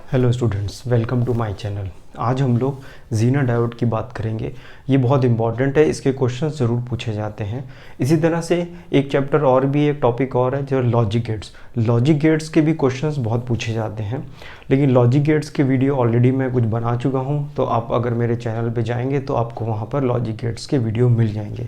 Hello students, welcome to my channel. आज हम लोग जीना डायोड की बात करेंगे। ये बहुत इंपॉर्टेंट है, इसके क्वेश्चंस ज़रूर पूछे जाते हैं। इसी तरह से एक चैप्टर और भी, एक टॉपिक और है जो लॉजिक गेट्स। लॉजिक गेट्स के भी क्वेश्चंस बहुत पूछे जाते हैं, लेकिन लॉजिक गेट्स के वीडियो ऑलरेडी मैं कुछ बना चुका हूँ। तो आप अगर मेरे चैनल पर जाएँगे तो आपको वहाँ पर लॉजिक गेट्स के वीडियो मिल जाएंगे।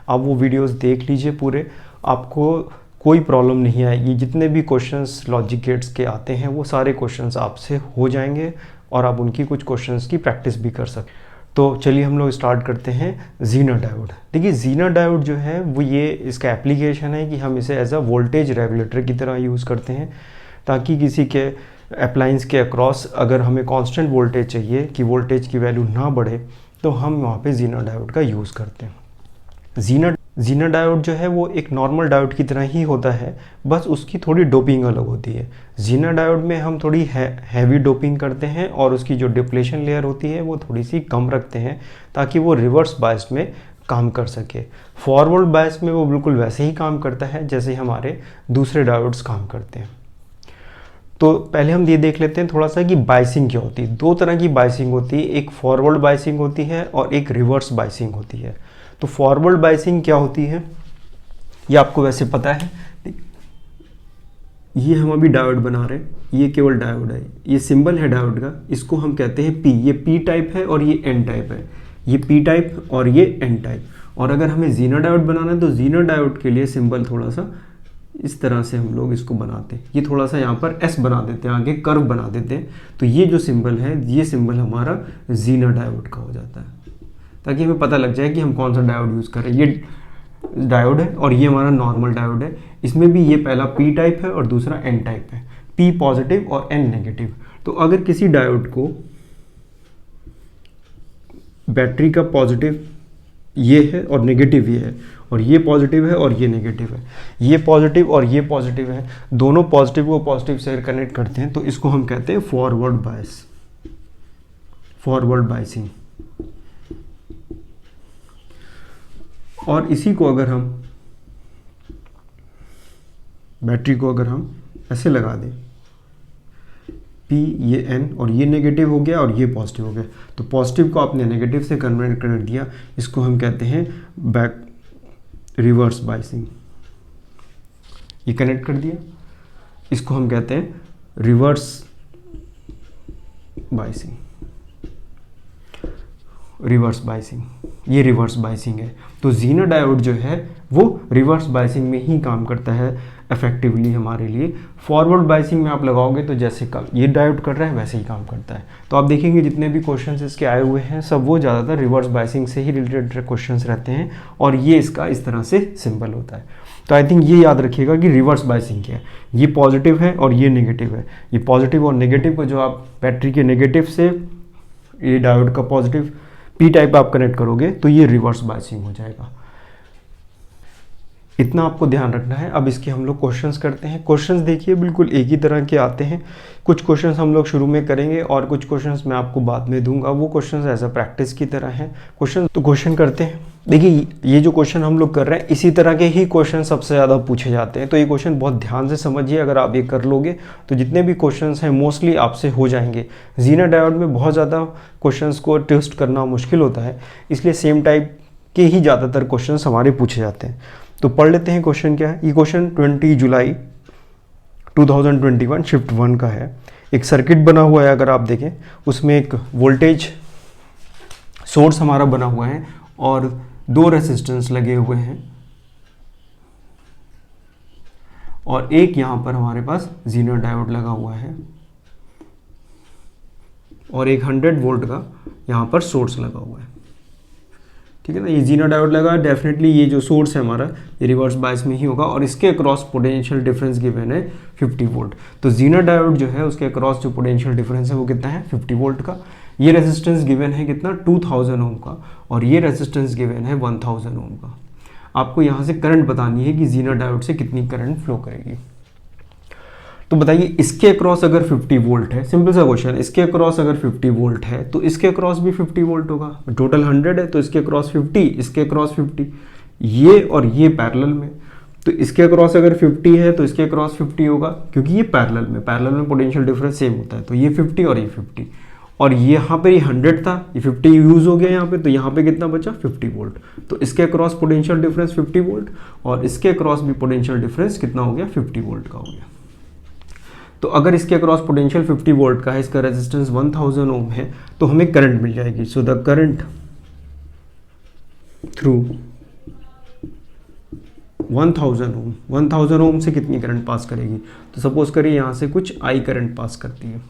आप वो वीडियोज़ देख लीजिए पूरे, आपको कोई प्रॉब्लम नहीं आएगी। जितने भी क्वेश्चंस लॉजिक गेट्स के आते हैं वो सारे क्वेश्चंस आपसे हो जाएंगे और आप उनकी कुछ क्वेश्चंस की प्रैक्टिस भी कर सकते। तो चलिए हम लोग स्टार्ट करते हैं जीना डायोड। देखिए, जीना डायोड जो है वो ये इसका एप्लीकेशन है कि हम इसे एज अ वोल्टेज रेगुलेटर की तरह यूज़ करते हैं, ताकि किसी के अप्लायंस के अक्रॉस अगर हमें कांस्टेंट वोल्टेज चाहिए कि वोल्टेज की वैल्यू ना बढ़े, तो हम वहाँ पे जीना डायोड का यूज़ करते हैं। जीना डायोड जो है वो एक नॉर्मल डायोड की तरह ही होता है, बस उसकी थोड़ी डोपिंग अलग होती है। जीना डायोड में हम थोड़ी हैवी डोपिंग करते हैं और उसकी जो डिप्लेशन लेयर होती है वो थोड़ी सी कम रखते हैं, ताकि वो रिवर्स बायस में काम कर सके। फॉरवर्ड बायस में वो बिल्कुल वैसे ही काम करता है जैसे हमारे दूसरे डायोड्स काम करते हैं। तो पहले हम ये देख लेते हैं थोड़ा सा कि बायसिंग क्या होती है। दो तरह की बायसिंग होती है, एक फॉरवर्ड बायसिंग होती है और एक रिवर्स बायसिंग होती है। तो फॉरवर्ड बायसिंग क्या होती है ये आपको वैसे पता है। ये हम अभी डायोड बना रहे हैं, ये केवल डायोड है, ये सिंबल है डायोड का, इसको हम कहते हैं पी। ये पी टाइप है और ये एन टाइप है। ये पी टाइप और ये एन टाइप। और अगर हमें जीना डायोड बनाना है तो जीना डायोड के लिए सिंबल थोड़ा सा इस तरह से हम लोग इसको बनाते हैं। ये थोड़ा सा यहाँ पर एस बना देते हैं, आगे कर्व बना देते हैं। तो ये जो सिंबल है, ये सिंबल हमारा जीना डायोड का हो जाता है, ताकि हमें पता लग जाए कि हम कौन सा डायोड यूज़ कर रहे हैं। ये डायोड है और ये हमारा नॉर्मल डायोड है। इसमें भी ये पहला पी टाइप है और दूसरा एन टाइप है, पी पॉजिटिव और एन नेगेटिव। तो अगर किसी डायोड को बैटरी का पॉजिटिव ये है और नेगेटिव ये है, और ये पॉजिटिव है और ये नेगेटिव है, ये पॉजिटिव और ये पॉजिटिव है, दोनों पॉजिटिव को पॉजिटिव से कनेक्ट करते हैं, तो इसको हम कहते हैं फॉरवर्ड बायस, फॉरवर्ड बायसिंग। और इसी को अगर हम बैटरी को अगर हम ऐसे लगा दें, P ये N और ये नेगेटिव हो गया और ये पॉजिटिव हो गया, तो पॉजिटिव को आपने नेगेटिव से कन्वर्ट कर दिया, इसको हम कहते हैं बैक रिवर्स बायसिंग। ये कनेक्ट कर दिया, इसको हम कहते हैं रिवर्स बायसिंग, रिवर्स बायसिंग। ये रिवर्स बायसिंग है। तो जीना डायोड जो है वो रिवर्स बायसिंग में ही काम करता है इफेक्टिवली हमारे लिए। फॉरवर्ड बायसिंग में आप लगाओगे तो जैसे कल ये डायोड कर रहा है वैसे ही काम करता है। तो आप देखेंगे जितने भी क्वेश्चंस इसके आए हुए हैं सब वो ज़्यादातर रिवर्स बायसिंग से ही रिलेटेड क्वेश्चंस रहते हैं, और ये इसका इस तरह से सिंबल होता है। तो आई थिंक ये याद रखिएगा कि रिवर्स बायसिंग क्या है। ये पॉजिटिव है और ये नेगेटिव है। ये पॉजिटिव और नेगेटिव को जो आप बैटरी के नेगेटिव से ये डायोड का पॉजिटिव पी टाइप आप कनेक्ट करोगे तो ये रिवर्स बायसिंग हो जाएगा। इतना आपको ध्यान रखना है। अब इसके हम लोग क्वेश्चंस करते हैं। क्वेश्चंस देखिए बिल्कुल एक ही तरह के आते हैं। कुछ क्वेश्चंस हम लोग शुरू में करेंगे और कुछ क्वेश्चंस मैं आपको बाद में दूंगा। वो क्वेश्चंस एज अ प्रैक्टिस की तरह हैं। क्वेश्चन करते हैं। देखिए, ये जो क्वेश्चन हम लोग कर रहे हैं इसी तरह के ही क्वेश्चन सबसे ज़्यादा पूछे जाते हैं। तो ये क्वेश्चन बहुत ध्यान से समझिए। अगर आप ये कर लोगे तो जितने भी क्वेश्चन हैं मोस्टली आपसे हो जाएंगे। जीना डायोड में बहुत ज़्यादा क्वेश्चन को ट्विस्ट करना मुश्किल होता है, इसलिए सेम टाइप के ही ज़्यादातर क्वेश्चन हमारे पूछे जाते हैं। तो पढ़ लेते हैं क्वेश्चन क्या है। ये क्वेश्चन 20 जुलाई 2021 शिफ्ट 1 का है। एक सर्किट बना हुआ है, अगर आप देखें उसमें एक वोल्टेज सोर्स हमारा बना हुआ है और दो रेसिस्टेंस लगे हुए हैं, और एक यहाँ पर हमारे पास जीना डायोड लगा हुआ है और एक 100 वोल्ट का यहाँ पर सोर्स लगा हुआ है। ठीक है ना, ये जीना डायोड लगा है। डेफिनेटली ये जो सोर्स है हमारा ये रिवर्स बायस में ही होगा, और इसके अक्रॉस पोटेंशियल डिफरेंस गिवन है 50 वोल्ट। तो जीना डायोड जो है उसके अक्रॉस जो पोटेंशियल डिफरेंस है वो कितना है, 50 वोल्ट का। ये रेजिस्टेंस गिवन है कितना, 2000 ओम का, और ये रेजिस्टेंस गिवन है 1000 ओम का। आपको यहाँ से करंट बतानी है कि जीना डायोड से कितनी करंट फ्लो करेगी। तो बताइए, इसके अक्रॉस अगर 50 वोल्ट है, सिंपल सा क्वेश्चन, इसके अक्रॉस अगर 50 वोल्ट है तो इसके अक्रॉस भी 50 वोल्ट होगा। टोटल 100 है तो इसके अक्रॉस 50, इसके अक्रॉस 50, ये और ये पैरेलल में। तो इसके अक्रॉस अगर 50 है तो इसके अक्रॉस 50 होगा, क्योंकि ये पैरेलल में पोटेंशियल डिफरेंस सेम होता है। तो ये 50 और ये 50, और ये यहाँ पर ये 100 था, ये 50 यूज़ हो गया यहाँ पे, तो यहाँ पे कितना बचा 50 वोल्ट। तो इसके अक्रॉस पोटेंशियल डिफरेंस 50 वोल्ट, और इसके अक्रॉस भी पोटेंशियल डिफरेंस कितना हो गया 50 वोल्ट का हो गया। तो अगर इसके अक्रॉस पोटेंशियल 50 वोल्ट का है, इसका रेजिस्टेंस 1000 ओम है, तो हमें करंट मिल जाएगी। सो द करंट थ्रू 1000 ओम से कितनी करंट पास करेगी, तो सपोज करिए यहाँ से कुछ आई करंट पास करती है,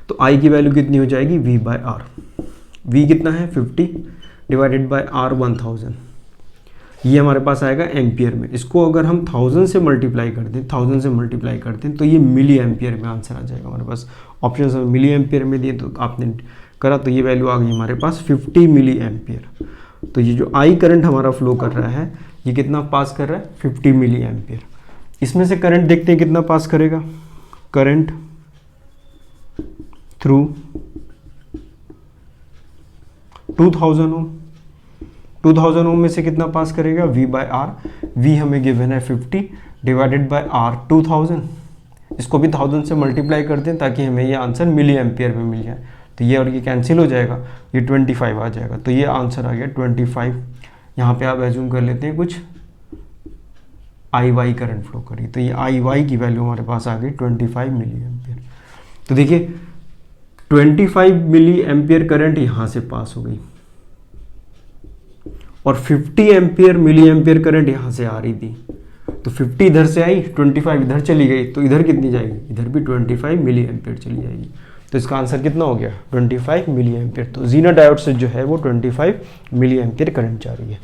तो आई की वैल्यू कितनी हो जाएगी V बाय आर। V कितना है 50 डिवाइडेड बाय आर 1000, ये हमारे पास आएगा एम्पियर में। इसको अगर हम 1000 से मल्टीप्लाई कर दें तो ये मिली एम्पियर में आंसर आ जाएगा हमारे पास। ऑप्शन में मिली एम्पियर में दिए, तो आपने करा तो ये वैल्यू आ गई हमारे पास 50 मिली एम्पियर। तो ये जो आई करंट हमारा फ्लो कर रहा है, ये कितना पास कर रहा है 50 मिली एम्पियर। इसमें से करंट देखते हैं कितना पास करेगा। करंट थ्रू 2000 ओम, 2000 ओम में से कितना पास करेगा V बाय आर। V हमें गिवन है 50 डिवाइडेड बाय आर 2000, इसको भी 1000 से मल्टीप्लाई कर दें ताकि हमें ये आंसर मिली एम्पियर में मिल जाए। तो ये और ये कैंसिल हो जाएगा, ये 25 आ जाएगा। तो ये आंसर आ गया 25। यहाँ पे आप एज्यूम कर लेते हैं कुछ आई वाई करंट फ्लो करी, तो ये आई वाई की वैल्यू हमारे पास आ गई 25 मिली एम्पियर। तो देखिए 25 मिली एम्पियर करंट यहाँ से पास हो गई, और 50 एम्पियर मिली एम्पियर करंट यहाँ से आ रही थी। तो 50 इधर से आई, 25 इधर चली गई, तो इधर कितनी जाएगी, इधर भी 25 मिली एम्पियर चली जाएगी। तो इसका आंसर कितना हो गया 25 मिली एम्पियर। तो जीना डायोड से जो है वो 25 मिली एम्पियर करंट जा रही है।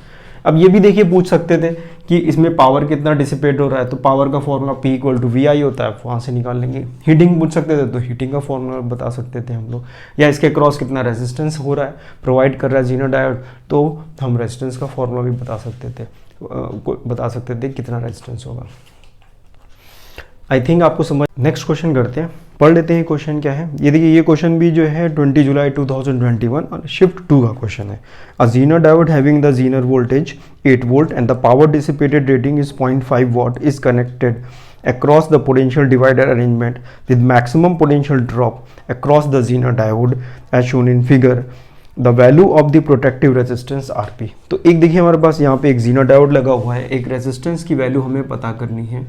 अब ये भी देखिए पूछ सकते थे कि इसमें पावर कितना डिसिपेट हो रहा है, तो पावर का फॉर्मूला P = VI होता है, वहाँ से निकाल लेंगे। हीटिंग पूछ सकते थे तो हीटिंग का फॉर्मूला बता सकते थे हम लोग, या इसके क्रॉस कितना रेजिस्टेंस हो रहा है प्रोवाइड कर रहा है जीना डायोड, तो हम रेजिस्टेंस का फॉर्मूला भी बता सकते थे कितना रेजिस्टेंस होगा। आई थिंक आपको समझ। नेक्स्ट क्वेश्चन करते हैं, पढ़ लेते हैं क्वेश्चन क्या है। ये देखिए, ये क्वेश्चन भी जो है 20 जुलाई 2021 और शिफ्ट 2 का क्वेश्चन है। A Zener diode having the Zener voltage 8 volt and the power dissipated rating is 0.5 watt is connected across the potential divider arrangement with maximum potential drop across the zener diode as shown in figure. The value of the protective resistance RP. तो एक देखिए हमारे पास यहाँ पे एक Zener diode लगा हुआ है, एक रेजिस्टेंस की वैल्यू हमें पता करनी है,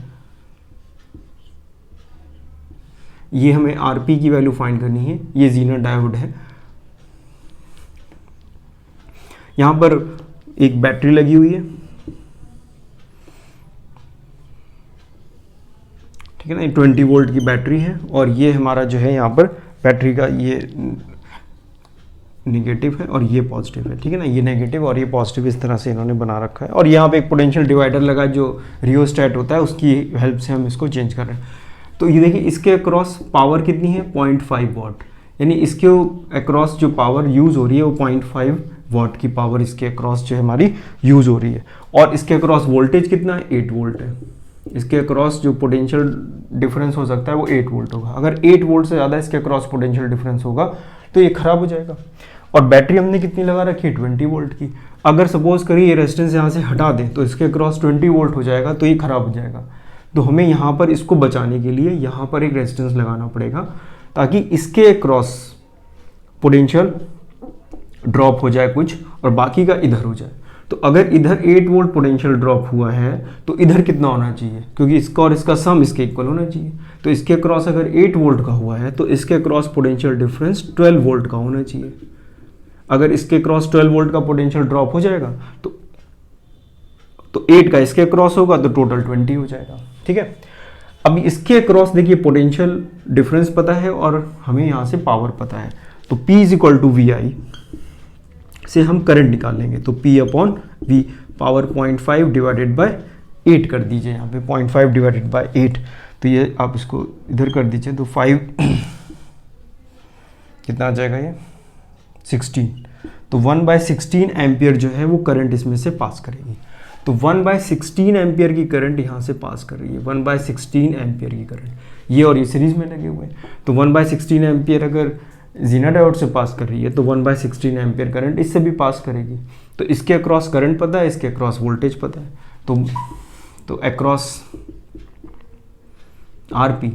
ये हमें आरपी की वैल्यू फाइंड करनी है। ये जीनर डायोड है, यहां पर एक बैटरी लगी हुई है, ठीक है ना, 20 वोल्ट की बैटरी है, और ये हमारा जो है यहाँ पर बैटरी का ये नेगेटिव है और ये पॉजिटिव है, ठीक है ना, ये नेगेटिव और ये पॉजिटिव इस तरह से इन्होंने बना रखा है। और यहाँ पे एक पोटेंशियल डिवाइडर लगा जो रियोस्टेट होता है, उसकी हेल्प से हम इसको चेंज कर रहे हैं। तो ये देखिए इसके अक्रॉस पावर कितनी है 0.5 वाट, यानी इसके अक्रॉस जो पावर यूज़ हो रही है वो 0.5 वाट की पावर इसके अक्रॉस जो है हमारी यूज़ हो रही है। और इसके अक्रॉस वोल्टेज कितना है 8 वोल्ट है। इसके अक्रॉस जो पोटेंशियल डिफरेंस हो सकता है वो 8 वोल्ट होगा। अगर 8 वोल्ट से ज़्यादा इसके अक्रॉस पोटेंशियल डिफरेंस होगा तो ये खराब हो जाएगा। और बैटरी हमने कितनी लगा रखी है 20 वोल्ट की। अगर सपोज करिए ये रेजिस्टेंस यहाँ से हटा दें तो इसके अक्रॉस 20 वोल्ट हो जाएगा, तो ये खराब हो जाएगा। तो हमें यहाँ पर इसको बचाने के लिए यहाँ पर एक रेजिस्टेंस लगाना पड़ेगा ताकि इसके क्रॉस पोटेंशियल ड्रॉप हो जाए कुछ और बाकी का इधर हो जाए। तो अगर इधर 8 वोल्ट पोटेंशियल ड्रॉप हुआ है तो इधर कितना होना चाहिए, क्योंकि इसका और इसका सम इसके इक्वल होना चाहिए। तो इसके क्रॉस अगर 8 वोल्ट का हुआ है तो इसके क्रॉस पोटेंशियल डिफरेंस 12 वोल्ट का होना चाहिए। अगर इसके क्रॉस 12 वोल्ट का पोटेंशियल ड्रॉप हो जाएगा तो 8 का इसके क्रॉस होगा तो टोटल 20 हो जाएगा, ठीक है। अब इसके क्रॉस देखिए पोटेंशियल डिफरेंस पता है और हमें यहाँ से पावर पता है, तो P = VI से हम करंट निकाल लेंगे। तो P/V पावर 0.5 डिवाइडेड बाय 8 कर दीजिए, यहाँ पे 0.5 डिवाइडेड बाय 8, तो ये आप इसको इधर कर दीजिए तो 5 कितना आ जाएगा ये 16। तो 1/16 एम्पियर जो है वो करंट इसमें से पास करेगी। तो 1/16 एम्पियर की करंट यहाँ से पास कर रही है, 1/16 एम्पियर की करंट, ये और ये सीरीज में लगे हुए हैं। तो 1/16 एम्पियर अगर जीना डायोड से पास कर रही है तो 1/16 एम्पियर करंट इससे भी पास करेगी। तो इसके अक्रॉस करंट पता है, इसके अक्रॉस वोल्टेज पता है, तो तो अक्रॉस आर पी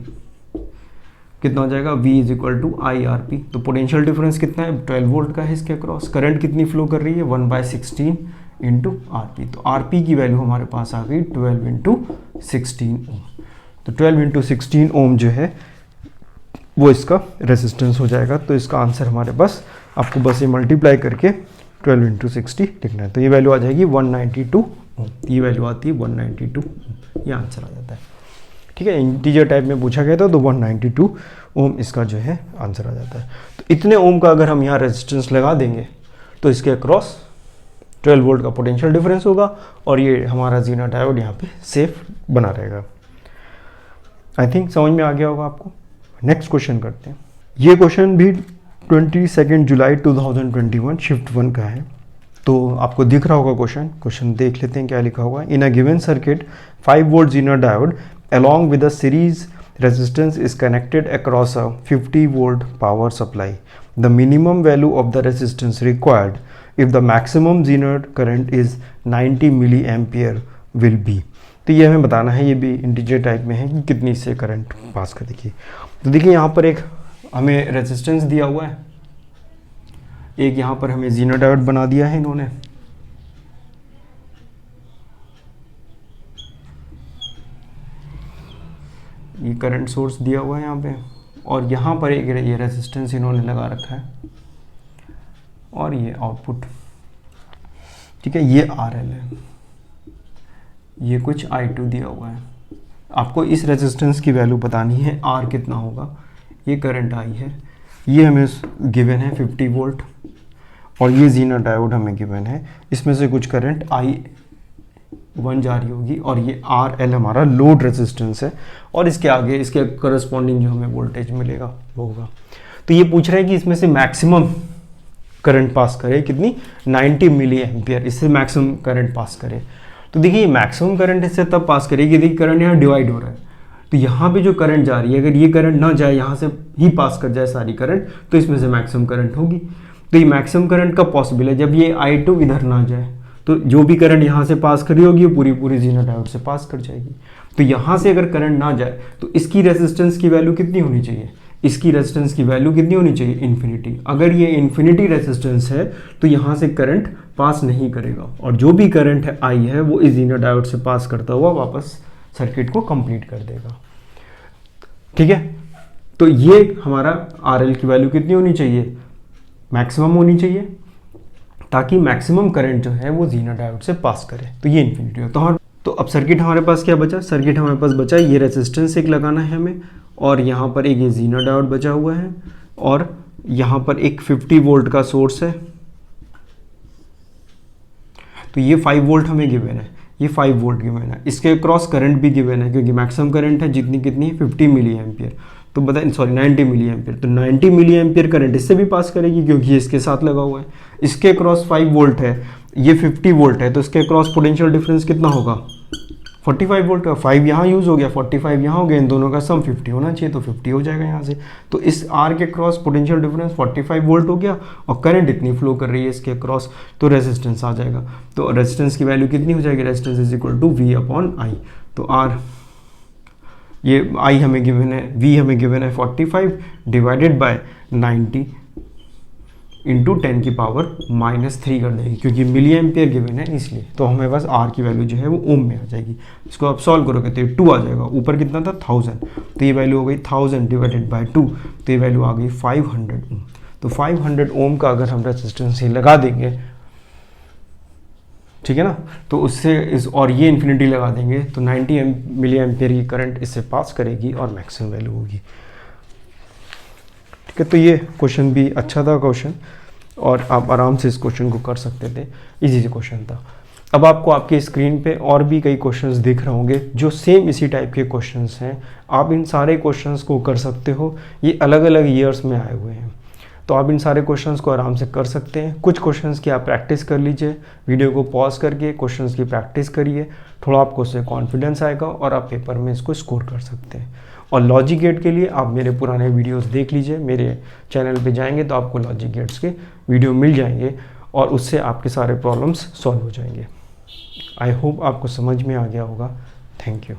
कितना हो जाएगा, V is equal to I R P. तो पोटेंशियल डिफरेंस कितना है, 12 वोल्ट का है इसके अक्रॉस। करंट कितनी फ्लो कर रही है, 1/16 इंटू आर पी। तो आर पी की वैल्यू हमारे पास आ गई 12 इंटू 16 ओम। तो 12 इंटू 16 ओम जो है वो इसका रेजिस्टेंस हो जाएगा। तो इसका आंसर हमारे पास, आपको बस ये मल्टीप्लाई करके 12 इंटू 60 लिखना है। तो ये वैल्यू आ जाएगी 192 ओम। ये वैल्यू आती है 192 ओम, ये आंसर आ जाता है। ठीक है, इंटीजर टाइप में पूछा गया था तो 192 ओम इसका जो है आंसर आ जाता है। तो इतने ओम का अगर हम यहाँ रेजिस्टेंस लगा देंगे तो इसके अक्रॉस 12 वोल्ट का पोटेंशियल डिफरेंस होगा और ये हमारा ज़ीना डायोड यहाँ पे सेफ बना रहेगा। आई थिंक समझ में आ गया होगा आपको। नेक्स्ट क्वेश्चन करते हैं। ये क्वेश्चन भी 22 जुलाई 2021 शिफ्ट 1 का है। तो आपको दिख रहा होगा क्वेश्चन देख लेते हैं क्या लिखा हुआ है। In a given circuit 5 volt Zener diode along with a series resistance is connected across a 50 volt power supply. The minimum value of the resistance required if the maximum Zener current is 90 milliampere will be. तो ये हमें बताना है, ये भी integer type में है कि कितनी से करंट पास करेगी। तो देखिए यहाँ पर एक हमें रेजिस्टेंस दिया हुआ है, एक यहाँ पर हमें ज़ीना डायोड बना दिया है इन्होंने। ये करंट सोर्स दिया हुआ है यहाँ पे और यहाँ पर एक ये रेजिस्टेंस इन्होंने लगा रखा है और ये आउटपुट। ठीक है, ये RL है, ये कुछ I2 दिया हुआ है। आपको इस रेजिस्टेंस की वैल्यू बतानी है, R कितना होगा। ये करंट I है, ये हमें गिवन है 50 वोल्ट और ये ज़ीना डायोड हमें गिवन है। इसमें से कुछ करंट I1 जा रही होगी और ये RL हमारा लोड रेजिस्टेंस है और इसके आगे इसके करस्पॉन्डिंग जो हमें वोल्टेज मिलेगा वो होगा। तो ये पूछ रहा है कि इसमें से मैक्सिमम करंट पास करे कितनी, 90 मिली एम्पियर, इससे मैक्सिमम करंट पास करे। तो देखिए मैक्सिमम करंट इससे तब पास करेगी, देखिए करंट यहाँ डिवाइड हो रहा है। तो यहाँ पे जो करंट जा रही है, अगर ये करंट ना जाए, यहाँ से ही पास कर जाए सारी करंट, तो इसमें से मैक्सिमम करंट होगी। तो ये मैक्सिमम करंट कब पॉसिबल है, जब ये I2 इधर ना जाए। तो जो भी करंट यहाँ से पास कर रही होगी वो पूरी पूरी ज़ीना डायोड से पास कर जाएगी। तो यहाँ से अगर करंट ना जाए तो इसकी रेजिस्टेंस की वैल्यू कितनी होनी चाहिए, इसकी रेजिस्टेंस की वैल्यू कितनी होनी चाहिए, इन्फिनिटी। अगर ये इन्फिनिटी रेजिस्टेंस है तो यहाँ से करंट पास नहीं करेगा और जो भी करंट है I है वो इस ज़ीना डायोड से पास करता हुआ वापस सर्किट को कंप्लीट कर देगा। ठीक है, तो ये हमारा RL की वैल्यू कितनी होनी चाहिए, मैक्सिमम होनी चाहिए, ताकि मैक्सिमम करंट जो है वो ज़ीना डायोड से पास करे। तो ये इन्फिनिटी हो। तो अब सर्किट हमारे पास क्या बचा, सर्किट हमारे पास बचा ये रेजिस्टेंस एक लगाना है हमें और यहाँ पर एक ये ज़ीना डायोड बचा हुआ है और यहाँ पर एक 50 वोल्ट का सोर्स है। तो ये 5 वोल्ट हमें गिवन है, ये 5 वोल्ट गिवन है। इसके क्रॉस करंट भी गिवन है क्योंकि मैक्सिमम करंट है जितनी कितनी 50 मिली एम्पियर, तो बताएं 90 मिली एम्पियर। तो 90 मिली एम्पियर करंट इससे भी पास करेगी क्योंकि ये इसके साथ लगा हुआ है। इसके क्रॉस 5 वोल्ट है, ये 50 वोल्ट है, तो इसके क्रॉस पोटेंशियल डिफरेंस कितना होगा, 45 वोल्ट का। 5 यहाँ यूज़ हो गया, 45 यहाँ हो गया, इन दोनों का सम 50 होना चाहिए, तो 50 हो जाएगा यहाँ से। तो इस R के क्रॉस पोटेंशियल डिफरेंस 45 वोल्ट हो गया और करंट इतनी फ्लो कर रही है इसके क्रॉस, तो रेजिस्टेंस आ जाएगा। तो रेजिस्टेंस की वैल्यू कितनी हो जाएगी, resistance is equal to V/I। तो R, ये I हमें गिवन है, V हमें गिवन है 45 डिवाइडेड बाय 90 इंटू 10 की पावर -3 कर देगी क्योंकि मिली एम्पियर गिवन है इसलिए। तो हमें बस R की वैल्यू जो है वो ओम में आ जाएगी। इसको आप सॉल्व करोगे तो ये 2 आ जाएगा, ऊपर कितना था 1000, तो ये वैल्यू हो गई 1000 डिवाइडेड बाय 2, तो ये वैल्यू आ गई 500 ओम। तो 500 ओम का अगर हम रेजिस्टेंस ही लगा देंगे, ठीक है ना, तो उससे इस और ये इन्फिनिटी लगा देंगे तो 90 मिली एम्पियर की करंट इससे पास करेगी और मैक्सिमम वैल्यू होगी। ठीक है, तो ये क्वेश्चन भी अच्छा था क्वेश्चन और आप आराम से इस क्वेश्चन को कर सकते थे, इजी से क्वेश्चन था। अब आपको आपके स्क्रीन पे और भी कई क्वेश्चंस दिख रहे होंगे जो सेम इसी टाइप के क्वेश्चंस हैं। आप इन सारे क्वेश्चंस को कर सकते हो, ये अलग अलग ईयर्स में आए हुए हैं, तो आप इन सारे क्वेश्चंस को आराम से कर सकते हैं। कुछ क्वेश्चंस की आप प्रैक्टिस कर लीजिए, वीडियो को पॉज करके क्वेश्चंस की प्रैक्टिस करिए, थोड़ा आपको उससे कॉन्फिडेंस आएगा और आप पेपर में इसको स्कोर कर सकते हैं। और लॉजिक गेट के लिए आप मेरे पुराने वीडियोस देख लीजिए, मेरे चैनल पे जाएंगे तो आपको लॉजिक गेट्स के वीडियो मिल जाएंगे और उससे आपके सारे प्रॉब्लम्स सॉल्व हो जाएंगे। आई होप आपको समझ में आ गया होगा। Thank you.